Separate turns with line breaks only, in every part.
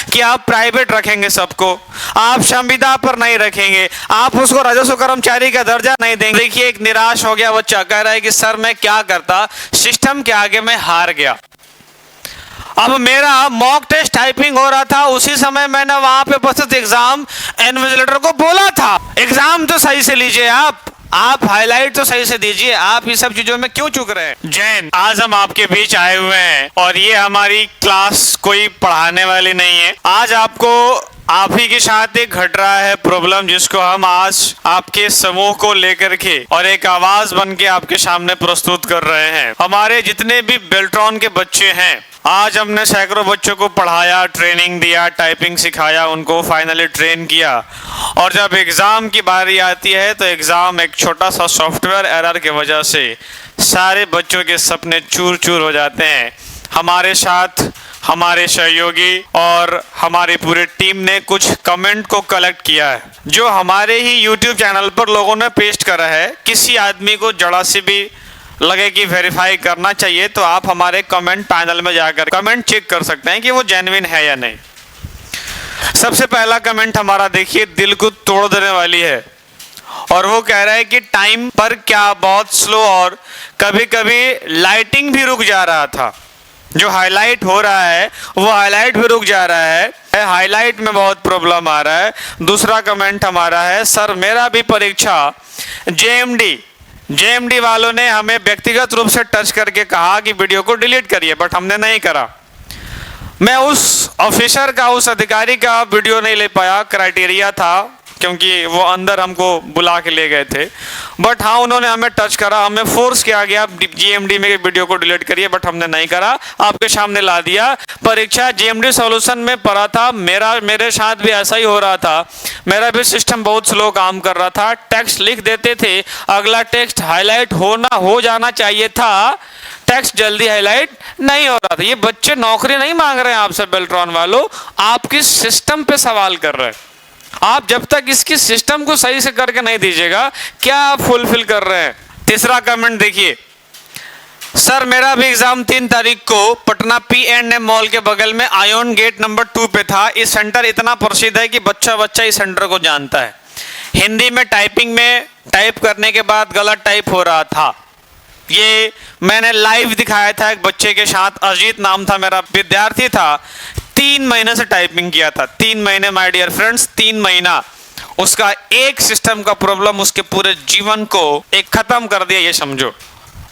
कि आप प्राइवेट रखेंगे सबको, आप संविदा पर नहीं रखेंगे, आप उसको राजस्व कर्मचारी का दर्जा नहीं देंगे। देखिए एक निराश हो गया बच्चा, कह रहा है कि सर मैं क्या करता, सिस्टम के आगे मैं हार गया। अब मेरा मॉक टेस्ट टाइपिंग हो रहा था, उसी समय मैंने वहां पे उपस्थित एग्जाम इन्विजिलेटर को बोला था, एग्जाम तो सही से लीजिए, आप हाईलाइट तो सही से दीजिए, आप ये सब चीजों में क्यों चूक रहे हैं। जैन, आज हम आपके बीच आए हुए हैं और ये हमारी क्लास कोई पढ़ाने वाली नहीं है। आज आपको आप ही के साथ एक घट रहा है प्रॉब्लम, जिसको हम आज आपके समूह को लेकर के और एक आवाज बन के आपके सामने प्रस्तुत कर रहे हैं। हमारे जितने भी बेल्ट्रॉन के बच्चे हैं, आज हमने सैकड़ों बच्चों को पढ़ाया, ट्रेनिंग दिया, टाइपिंग सिखाया, उनको फाइनली ट्रेन किया, और जब एग्जाम की बारी आती है तो एग्जाम एक छोटा सा सॉफ्टवेयर एरर की वजह से सारे बच्चों के सपने चूर चूर हो जाते हैं। हमारे साथ हमारे सहयोगी और हमारी पूरी टीम ने कुछ कमेंट को कलेक्ट किया है, जो हमारे ही यूट्यूब चैनल पर लोगों ने पेस्ट करा है। किसी आदमी को जरा सी भी लगे कि वेरीफाई करना चाहिए तो आप हमारे कमेंट पैनल में जाकर कमेंट चेक कर सकते हैं कि वो जेन्युइन है या नहीं। सबसे पहला कमेंट हमारा देखिए, दिल को तोड़ देने वाली है, और वो कह रहा है कि टाइम पर क्या बहुत स्लो और कभी कभी लाइटिंग भी रुक जा रहा था, जो हाईलाइट हो रहा है वो हाईलाइट भी रुक जा रहा है, हाईलाइट में बहुत प्रॉब्लम आ रहा है। दूसरा कमेंट हमारा है, सर मेरा भी परीक्षा जेएमडी वालों ने हमें व्यक्तिगत रूप से टच करके कहा कि वीडियो को डिलीट करिए, बट हमने नहीं करा। मैं उस ऑफिसर का, उस अधिकारी का वीडियो नहीं ले पाया, क्राइटेरिया था क्योंकि वो अंदर हमको बुला के ले गए थे, बट हाँ उन्होंने हमें टच करा, हमें फोर्स किया गया जीएमडी में वीडियो को डिलीट करिए, बट हमने नहीं करा, आपके सामने ला दिया। परीक्षा जीएमडी सॉल्यूशन में पढ़ा था, मेरे साथ भी ऐसा ही हो रहा था, मेरा भी सिस्टम बहुत स्लो काम कर रहा था। टेक्स्ट लिख देते थे, अगला टेक्स्ट हाईलाइट हो जाना चाहिए था, टेक्स्ट जल्दी हाईलाइट नहीं हो रहा था। ये बच्चे नौकरी नहीं मांग रहे हैं आपसे बेल्ट्रॉन वालों, आपकी सिस्टम पे सवाल कर रहे हैं। आप जब तक इसकी सिस्टम को सही से करके नहीं दीजिएगा, क्या आप फुलफिल कर रहे हैं। तीसरा कमेंट देखिए, सर मेरा भी एग्जाम 3 तारीख को पटना P&M मॉल के बगल में आयोन गेट नंबर 2 पे था। इस सेंटर इतना प्रसिद्ध है कि बच्चा इस सेंटर को जानता है। हिंदी में टाइपिंग में टाइप करने के बाद गलत टाइप हो रहा था, ये मैंने लाइव दिखाया था एक बच्चे के साथ, अजीत नाम था, मेरा विद्यार्थी था, 3 महीने से टाइपिंग किया था, 3 महीने माय डियर फ्रेंड्स, 3 महीना उसका एक सिस्टम का प्रॉब्लम उसके पूरे जीवन को एक खत्म कर दिया, ये समझो।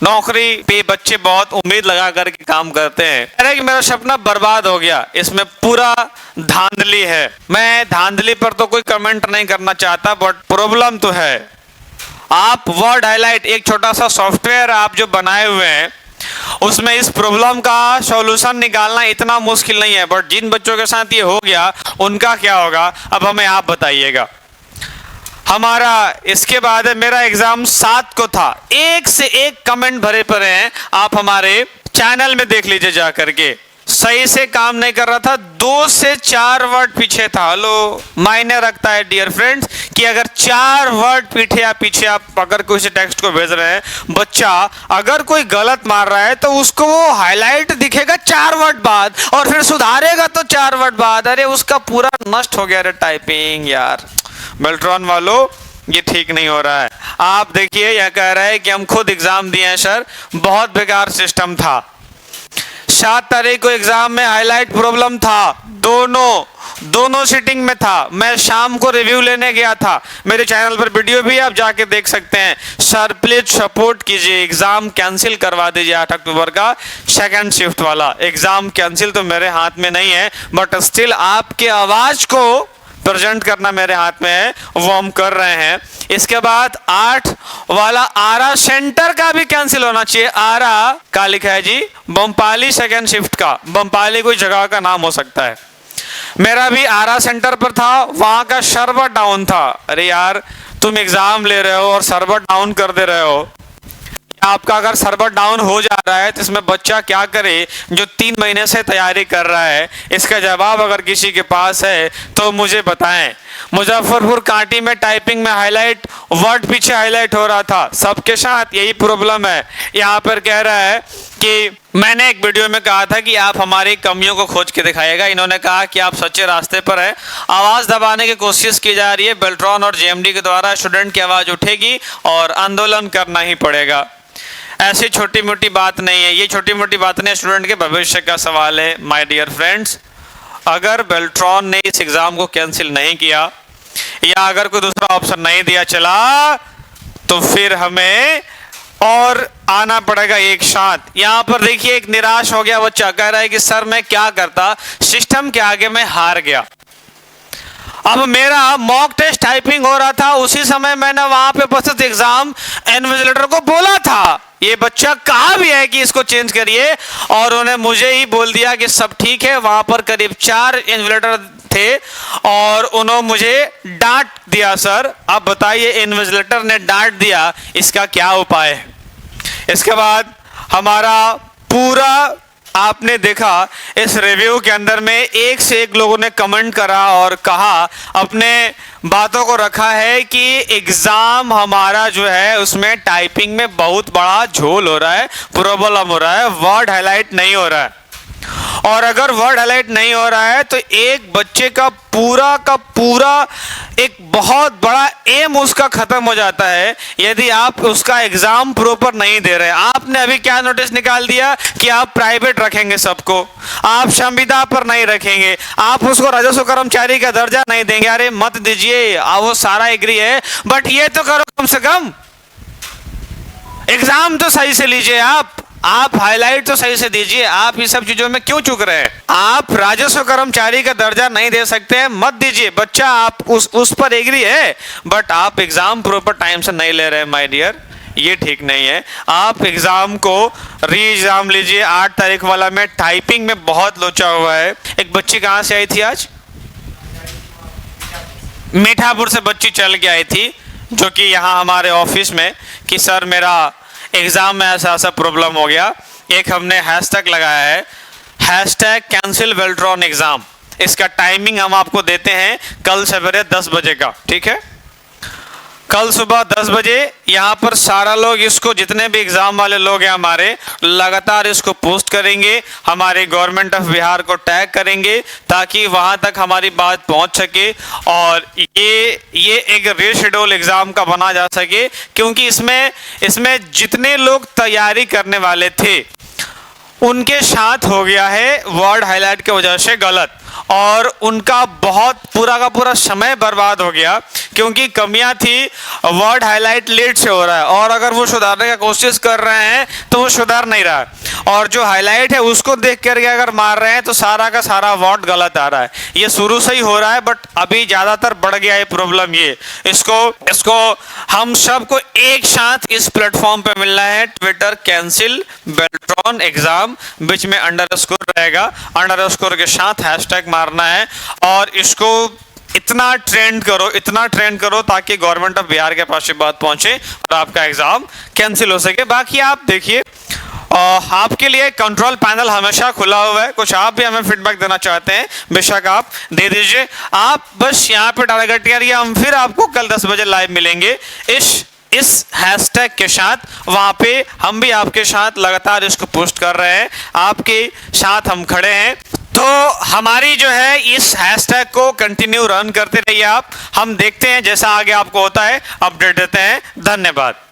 नौकरी पे बच्चे बहुत उम्मीद लगा करके काम करते हैं, कह रहे कि मेरा सपना बर्बाद हो गया, इसमें पूरा धांधली है। मैं धांधली पर तो कोई कमेंट नहीं करना चाहता, बट प्रॉब्लम तो है। आप वर्ड हाईलाइट, एक छोटा सा सॉफ्टवेयर आप जो बनाए हुए हैं, उसमें इस प्रॉब्लम का सॉल्यूशन निकालना इतना मुश्किल नहीं है, बट जिन बच्चों के साथ ये हो गया उनका क्या होगा, अब हमें आप बताइएगा। हमारा इसके बाद है, मेरा एग्जाम 7 को था, एक से एक कमेंट भरे पड़े हैं, आप हमारे चैनल में देख लीजिए जा करके। सही से काम नहीं कर रहा था, 2 से 4 वर्ड पीछे था। हेलो, मायने रखता है डियर फ्रेंड्स कि अगर 4 वर्ड पीछे या पीछे आप अगर कोई से टेक्स्ट को भेज रहे हैं, बच्चा अगर कोई गलत मार रहा है तो उसको वो हाईलाइट दिखेगा 4 वर्ड बाद, और फिर सुधारेगा तो 4 वर्ड बाद। अरे उसका पूरा नष्ट हो गया रे टाइपिंग। यार बेल्ट्रॉन वालों, ये ठीक नहीं हो रहा है। आप देखिए, यह कह रहा है कि हम खुद एग्जाम दिए हैं सर, बहुत बेकार सिस्टम था। 7 तारीख को एग्जाम में हाईलाइट प्रॉब्लम था, दोनों सीटिंग में था। मैं शाम को रिव्यू लेने गया था, मेरे चैनल पर वीडियो भी आप जाके देख सकते हैं। सर प्लीज सपोर्ट कीजिए, एग्जाम कैंसिल करवा दीजिए 8 अक्टूबर का सेकंड शिफ्ट वाला। एग्जाम कैंसिल तो मेरे हाथ में नहीं है, बट स्टिल आपके आवाज को प्रेजेंट करना मेरे हाथ में है, वो हम कर रहे हैं। इसके बाद 8 वाला आरा सेंटर का भी कैंसिल होना चाहिए। आरा का लिखा है जी, बमपाली सेकंड शिफ्ट का, बमपाली कोई जगह का नाम हो सकता है। मेरा भी आरा सेंटर पर था, वहां का सर्वर डाउन था। अरे यार, तुम एग्जाम ले रहे हो और सर्वर डाउन कर दे रहे हो, आपका अगर सर्वर डाउन हो जा रहा है तो इसमें बच्चा क्या करे जो 3 महीने से तैयारी कर रहा है? इसका जवाब अगर किसी के पास है तो मुझे बताएं। मुजफ्फरपुर कांटी में टाइपिंग में हाईलाइट वर्ड पीछे हाईलाइट हो रहा था, सबके साथ यही प्रॉब्लम है। यहाँ पर कह रहा है कि मैंने एक वीडियो में कहा था कि आप हमारी कमियों को खोज के दिखाइएगा। इन्होंने कहा कि आप सच्चे रास्ते पर है। आवाज़ दबाने की कोशिश की जा रही है बेल्ट्रॉन और जेएमडी के द्वारा। स्टूडेंट की आवाज़ उठेगी और आंदोलन करना ही पड़ेगा। ऐसी छोटी मोटी बात नहीं है, ये छोटी मोटी बात नहीं, स्टूडेंट के भविष्य का सवाल है। माय डियर फ्रेंड्स, अगर बेल्ट्रॉन ने इस एग्ज़ाम को कैंसिल नहीं किया या अगर कोई दूसरा ऑप्शन नहीं दिया चला तो फिर हमें और आना पड़ेगा एक साथ। यहाँ पर देखिए एक निराश हो गया बच्चा, कह रहा है कि सर मैं क्या करता, सिस्टम के आगे मैं हार गया। अब मेरा मॉक टेस्ट टाइपिंग हो रहा था, उसी समय मैंने वहां पे उपस्थित एग्जाम इन्विजिलेटर को बोला था ये बच्चा कहा भी है कि इसको चेंज करिए, और उन्हें मुझे ही बोल दिया कि सब ठीक है। वहां पर करीब 4 इन्विजिलेटर थे और उन्होंने मुझे डांट दिया। सर अब बताइए, इन्विजिलेटर ने डांट दिया, इसका क्या उपाय है? इसके बाद हमारा पूरा आपने देखा इस रिव्यू के अंदर में एक से एक लोगों ने कमेंट करा और कहा, अपने बातों को रखा है कि एग्जाम हमारा जो है उसमें टाइपिंग में बहुत बड़ा झोल हो रहा है, प्रॉब्लम हो रहा है, वर्ड हाईलाइट नहीं हो रहा है। और अगर वर्ड हाईलाइट नहीं हो रहा है तो एक बच्चे का पूरा एक बहुत बड़ा एम उसका खत्म हो जाता है यदि आप उसका एग्जाम प्रॉपर नहीं दे रहे। आपने अभी क्या नोटिस निकाल दिया कि आप प्राइवेट रखेंगे सबको, आप संविदा पर नहीं रखेंगे, आप उसको राजस्व कर्मचारी का दर्जा नहीं देंगे। अरे मत दीजिए, वो सारा एग्री है, बट ये तो करो, कम से कम एग्जाम तो सही से लीजिए। आप हाईलाइट तो सही से दीजिए। आप ये सब चीजों में क्यों चूक रहे हैं? आप राजस्व कर्मचारी का दर्जा नहीं दे सकते हैं, मत दीजिए। बच्चा आप उस पर एग्री है, बट आप एग्जाम प्रॉपर टाइम से नहीं ले रहे हैं माय डियर, ये ठीक नहीं है। आप एग्जाम को री एग्जाम लीजिए। 8 तारीख वाला में टाइपिंग में बहुत लोचा हुआ है। एक बच्ची कहाँ से आई थी आज? मीठापुर से बच्ची चल के आई थी, जो कि यहाँ हमारे ऑफिस में कि सर मेरा एग्जाम में ऐसा ऐसा प्रॉब्लम हो गया। एक हमने हैशटैग लगाया है, हैशटैग कैंसिल बेल्ट्रॉन एग्जाम। इसका टाइमिंग हम आपको देते हैं कल सवेरे 10 बजे का, ठीक है? कल सुबह 10 बजे यहाँ पर सारा लोग इसको, जितने भी एग्जाम वाले लोग हैं हमारे, लगातार इसको पोस्ट करेंगे, हमारे गवर्नमेंट ऑफ बिहार को टैग करेंगे ताकि वहाँ तक हमारी बात पहुँच सके और ये एक रीशेड्यूल एग्जाम का बना जा सके। क्योंकि इसमें जितने लोग तैयारी करने वाले थे उनके साथ हो गया है वर्ड हाईलाइट की वजह से गलत, और उनका बहुत पूरा का पूरा समय बर्बाद हो गया क्योंकि कमियां थी। वर्ड हाईलाइट लेट से हो रहा है और अगर वो सुधारने का कोशिश कर रहे हैं तो वो सुधार नहीं रहा है, और जो हाईलाइट है उसको देख करके अगर मार रहे हैं तो सारा का सारा वर्ड गलत आ रहा है। ये शुरू से ही हो रहा है, बट अभी ज़्यादातर बढ़ गया है प्रॉब्लम ये। इसको हम सबको एक साथ इस प्लेटफॉर्म पे मिलना है, ट्विटर कैंसिल बेल्ट्रॉन एग्जाम, बीच में अंडरस्कोर रहेगा, अंडरस्कोर के साथ हैशटैग मारना है और इसको इतना ट्रेंड करो ताकि गवर्नमेंट ऑफ बिहार के पास ये बात पहुंचे और आपका एग्जाम कैंसिल हो सके। बाकी आप देखिए, आपके लिए कंट्रोल पैनल हमेशा खुला हुआ है। कुछ आप भी हमें फीडबैक देना चाहते हैं, बेशक आप दे दीजिए। आप बस यहाँ पे टारगेट करिए, हम फिर आपको कल 10 बजे लाइव मिलेंगे इस हैशटैग के साथ। वहाँ पे हम भी आपके साथ लगातार इसको पोस्ट कर रहे हैं, आपके साथ हम खड़े हैं। तो हमारी जो है इस हैशटैग को कंटिन्यू रन करते रहिए आप। हम देखते हैं जैसा आगे आपको होता है, अपडेट देते हैं। धन्यवाद।